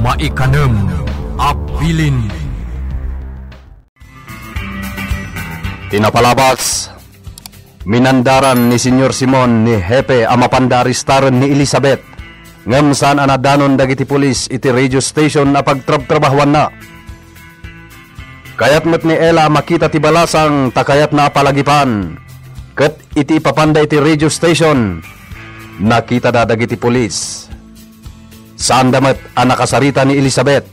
Maikanem Abilin. Tinapalabas, minandaran ni Senyor Simon ni Hepe ang mapandaristaran ni Elizabeth. Ngam saan anadanon dagiti pulis iti radio station na pagtrab-trabahuan na. Kayat met ni Ella makita ti balasang takayat na palagipan. Ket iti papanda iti radio station, nakita da dagiti pulis. Saan damet ang nakasarita ni Elizabeth.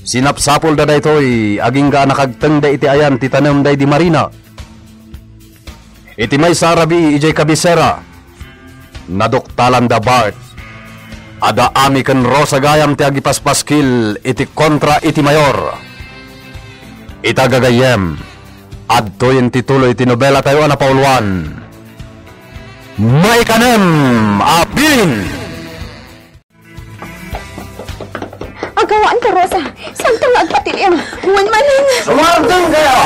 Sinapsapol da daytoy aging ga nakagteng da iti ayan ti tanem day di Marina. Iti may sarabi ijay kabisera. Naduktalan da Bart. Ada ami ken Rosa gayam ti agipaspaskil iti kontra iti mayor. Itagagayem. Adtoyen tituloy ti nobela tayo na pauluan. Maikanem Abilin. Agawaan ka, Rosa. Saan ka nga agpatiliam? Huwan maning. Sumardeng kayo!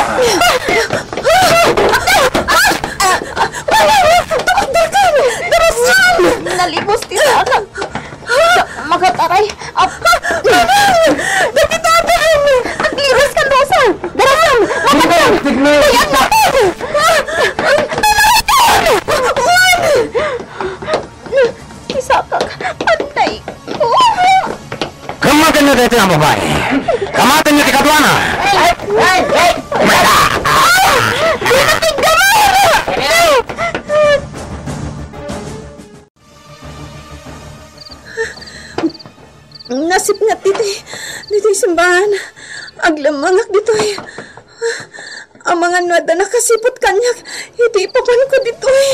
Tukod ka! Darasan! Nalibos ti sa akang. Magataray. Dagitatan! Agliros ka, Rosa! Darasan! Magataray! Kaya na po! Isa ka. Patay ko. Kamatin niyo dito ang babae. Kamatin niyo ti Kadwana. Kumada! Nasip nga dito'y simbahan. Aglamangak dito'y. Ang mga nwada nakasipot kanyak. Iti ipapan ko dito'y.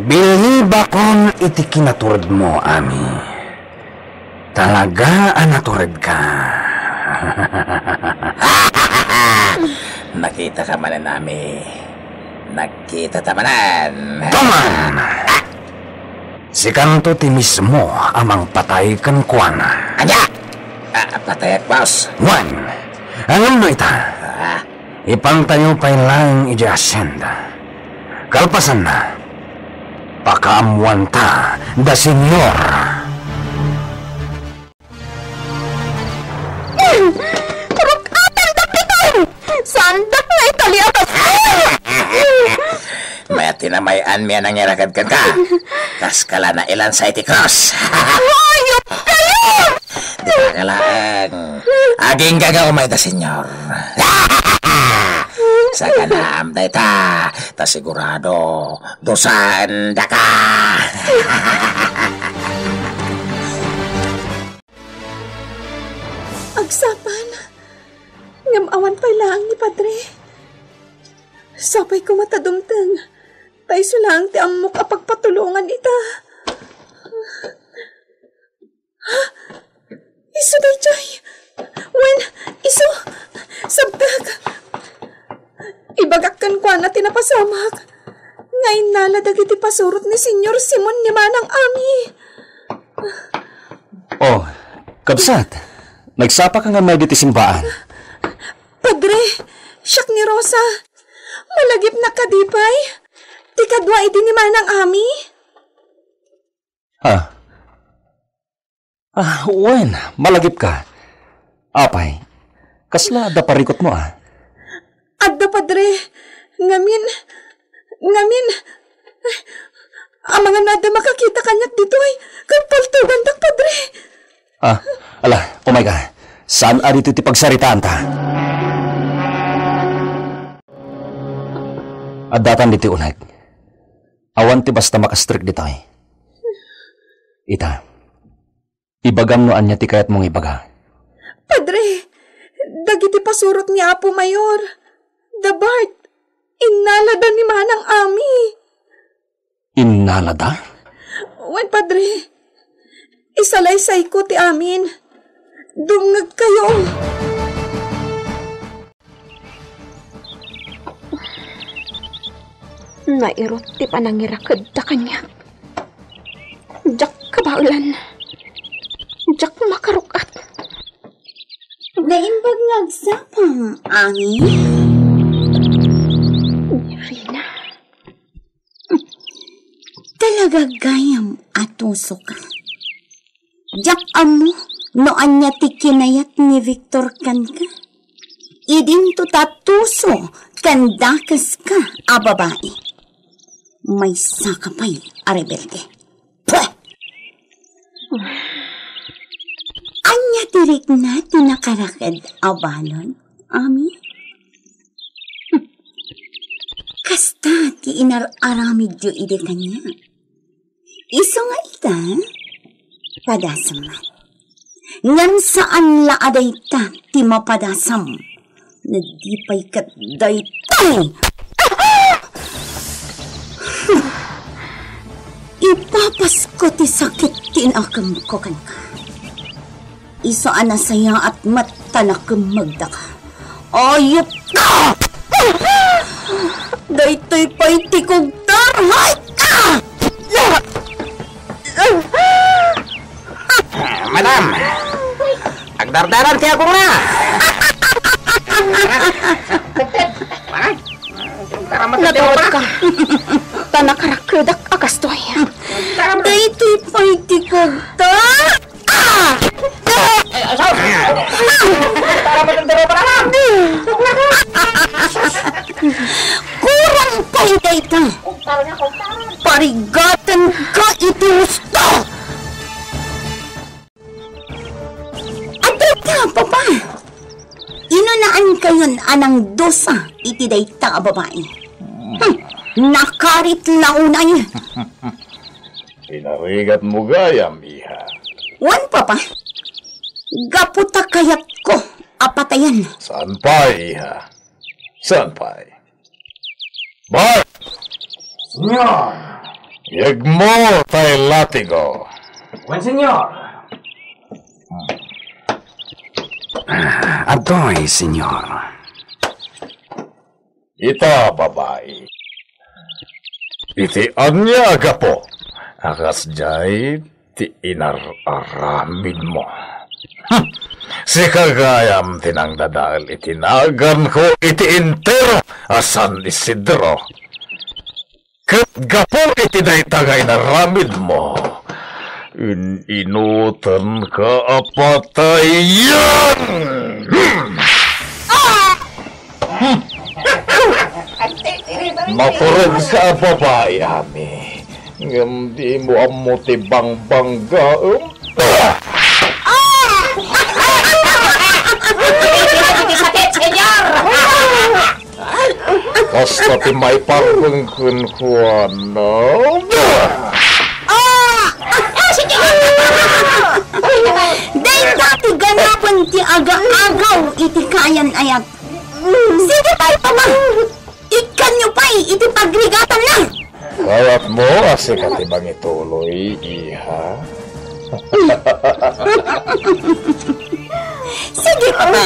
Biliba kon iti kinaturad mo, Ami. Talaga anaturad ka. Nakita ka manan, Ami. Nakita tamanan. Taman! Si kanto ti mismo amang patay kan kuana. Anya! Patayat, boss. Juan, ang mo ita? Ipantayo pa lang iji asyenda. Kalpasan na. Pakaamuan ta, da senyor. Kurukatan kapitan! Sandak na italiakas! May tinamayan miya nangyaragad ka ka. Kaskala na ilan sa iti cross. Hayop kayo! Di ba kalaan? Aging gagawin da senyor. Sa kanam da ita, ta sigurado dosan da ka. Agsapan, ngamawan pa lang ni Padre. Sapay ko matadumteng, tayo sulang ti amok apagpatulungan ita. Iso day chay. Wen, iso, sabtag. Ibagakkan kwa na tinapasamak. Ngayon naladag iti pasurot ni Senyor Simon ni Manang Ami. Oh, kabsat. Nagsapa ka nga may diti simbaan. Padre, siyak ni Rosa. Malagip na kadipay. Ti kadwa iti ni Manang Ami. Wen, malagip ka. Apay, kasla da parikot mo Adda, Padre. Ngamin. Ang mga nada makakita kanyak dito ay kapaltugan dak, Padre. Oh my God. Saan arito ti pagsaritaan ta? At datan diti unag. Awan ti basta makastrik dito Ita, ibagam no anya ti kayat mong ibaga. Padre, dagiti pasurot ni Apo Mayor. The Bart, inalada ni Manang Ami. Inalada? Wen, Padre, isalaysay ko ti amin. Dungag kayo. Nairot ti panangirakad ta kanya. Jak kabaulan. Jak makarukat. Naimbag nagsapang, Ami? Rina, Talagagayam atuso ka. Jak amo, noan niya ti kinayat ni Victor kan ka. Idin to tatuso, kandakas ka, a babae. May sakapay, a rebelde. Pweh! Anya tirik na tinakarakad a balon, ami? Kasta ti inararamid yu ide kanya. Iso nga ita, padasaman. Ngam saan laaday ta ti mapadasam, nagdipay kat daytay. Ipapas ko ti sakit tinakam ko kan ka. Iso anasaya at matanakam magdaka. Ayop ka! Daytoy pa'y tikog tarhay ka! Madam, agdardaran kaya ko na. Natawad ka. Tanakarakudak akastoy. Daytoy pa'y tikog tarhay! Kurang pa'y dayta. Parigatan ka iti gusto. Ato ka, papa. Inunaan kayon anang dosa iti dayta a babae. Nakarit launay. Pinarigat mo gayam, iha. Wan, papa. Gaputa kayat ko, apatayan. Saan pa, iha? Saan pa? Bart! Senyor. Yag mo tayo latigo. Buen senyor. Adoy, senyor. Ita, babae. Iti anya agapo. Akas jay ti inararamid mo. Si kagayam tinangdadal itinagan ko iti entero asan Isidro. Kat gapo iti daytagay na ramid mo. Inutan ka apatayan! Mapurag sa babae, ami. Ngam di mo amo tibang bangga. Basta ti may parungkun ko, ano? Dahil dati ganapan ti aga-agaw iti kayan ayat. Sige tayo pa ma! Ikan nyo pa'y iti pagrigatan na! Kayat mo, asi ka ti bang ituloy, iha? Sige pa ma!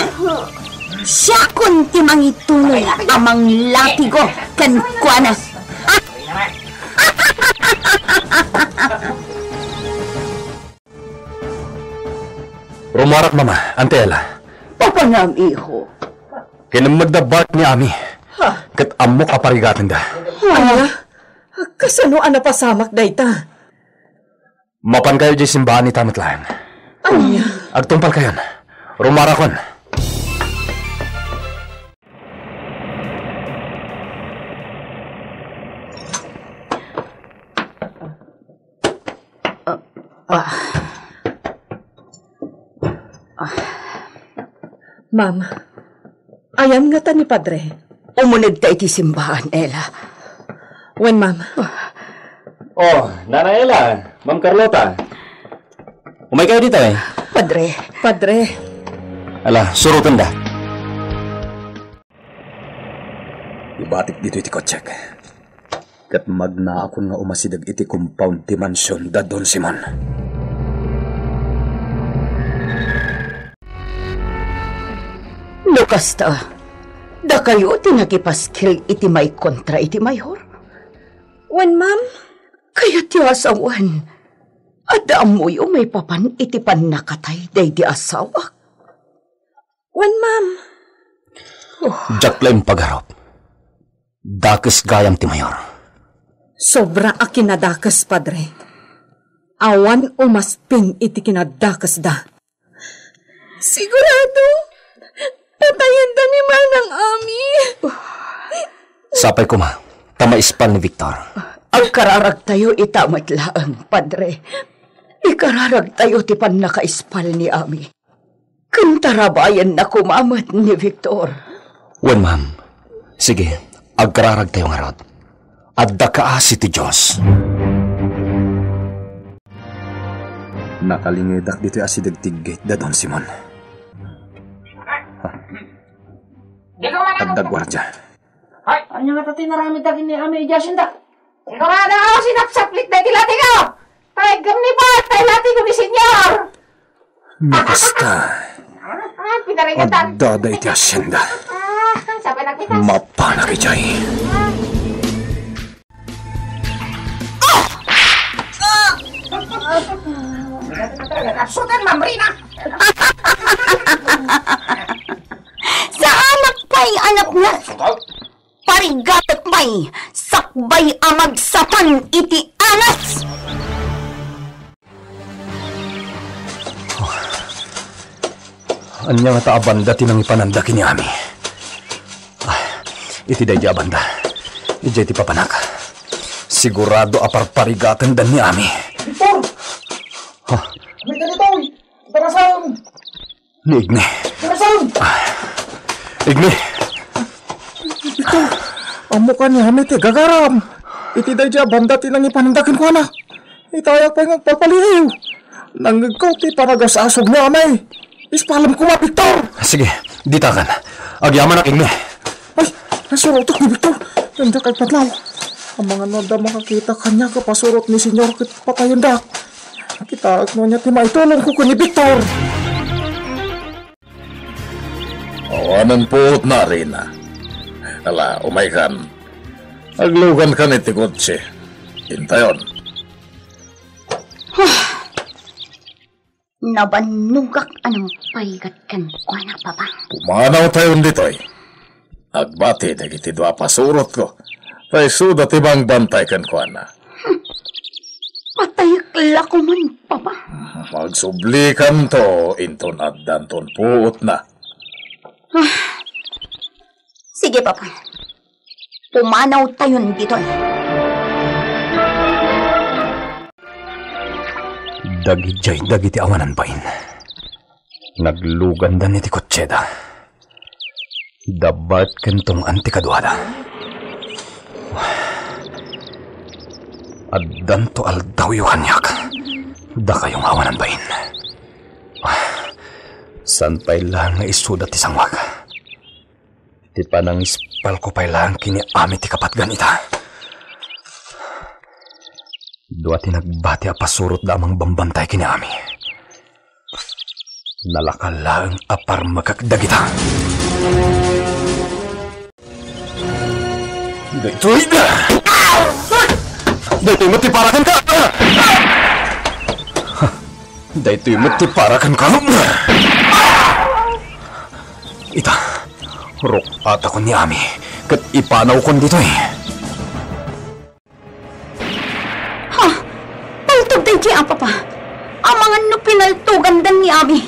Siya kun ti mangituloy amang latigo kan kuana. Rumarak mama, Antela. Papangam, iho. Kinamagdabart ni Ami. Kat amok aparigatan da. Anya? Kasano ana pasamak dayta? Mapan kayo di simbahan ni Tamatlayan. Anya? Agtumpal kayon. Rumarakon. Ma'am, ayan nga ta ni Padre. Umunod ta iti simbahan, Ella. Wen, ma'am. Oh, Nana Ella, Ma'am Carlota. Umay kayo dito eh. Padre, Padre, Ala, surutan da. Ibatik dito iti kotsek. Kat magna ako nga umasidag iti compound ti mansyon da Don Simon. lukas ta. Da kayo tinagipaskil iti may kontra iti mayor. wen, ma'am. Kaya ti asawan. Ada amoy may papan iti panakatay day di asawa. Wen, ma'am. Jack lang pagharap. Dakis gayam ti mayor. Sobra a kinadakas, Padre. Awan umasping iti kinadakas da. Sigurado, patayin da ni Manang Ami. Sapay ko ma, tamaispal ni Victor. Ang kararag tayo itamatlaang, Padre. Ikararag tayo ti panakaispal ni Ami. Kantarabayan na kumamat ni Victor. Wen ma'am, sige, agkararag tayo nga rod. Adda kaasi ti Diyos. Nakalingidak dito asidag tigate da Don Simon. Adda gwardya. Ay, ano nga tatin naramid dagin ni Ami Jasin da? Ikaw nga na ako sinapsaplit na dilati ko! Tay, gamni ba? Tay, lati ko ni senyor! Nakasta. Pinaringatan. Adda da iti asyenda. Sabay nagpitas. Mapanak ijay. Napsutan, Mamrina! Sa anak pa'y anak na. Parigatat may sakbay amagsapan iti anas. Anya nga taabanda tinang ipananda kini Ami. Iti day di abanda. Ijay ti papanak. Sigurado aparparigatan dan ni Ami. Victor! May ganito! Darasan! Ni Igni. Darasan! Igni! Amo ka ni Hamid gagaram. Iti day dya banda tinang ipanandakin ko na. Itayak pa nga papaliw. Nanggagaw ti paragasasog mo amay. Ispalam ko ma, Victor. Sige, ditakan. Agyaman ang Igni. Ay, nasurotok ni Victor. Ganda kay Patlaw. Ang mga noda makakita kanya kapasurot ni Senyor kit patayon dak. Kita agno niya ti maitulong ko ni Victor. Awanan po na rin na. Ala, umaykan. Aglugan ka ni Tikotse. Intayon. Nabanugak anong paigat kan kwa na, Papa. Pumanaw tayo dito'y. Agbati, dagiti dua pasurot ko. Tay suda tibang bantay kan kwa na. Patayakla ko man, Papa. Magsublikan to, inton at danton puot na. Sige, Papa. Pumanaw tayon dito. Dagiti awanan pain. Naglugan dan iti kotseda. Dabat kentong antikaduada. Addan to aldaw yu kanyak. Da kayong awanan pain. Sanpay lang nga isudat ti sangwag. Ti panang ispal ko pay lang kini Ami ti kapatgan ita. Dua tinagbati apasurot damang bambantay kini Ami. Nalakalang apar magkakdagita. Daytoy na! Daytoy matiparakan ka! Daytoy matiparakan ka! Ita, rok ata ko ni Ami, kat ipanaw kon dito eh. Ha? Paltog tayo siya, Papa. Ang mga pinaltugan dan ni Ami.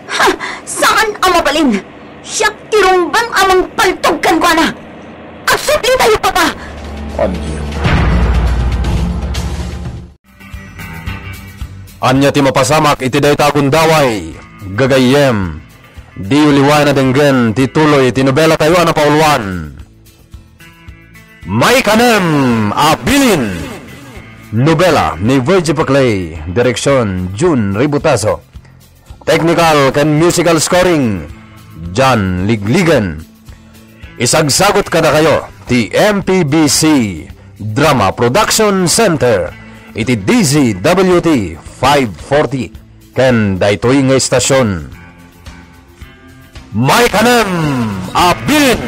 Ha? Saan ang mabalin? Siya tirumban amang paltugkan ko na. Aksipin tayo, Papa. Anyo. Anya ti mapasamak iti day takundaway, gagayem. Di uliwan na denggen tituloy tinobela tayo na pauluan. May kanem abilin. Nobela ni Virgil Paclay, direksyon June Ributaso. Technical and musical scoring John Ligligan. Isagsagot ka na kayo ti MPBC Drama Production Center iti DZWT 540 ken daytoy nga istasyon. May kanem abilin.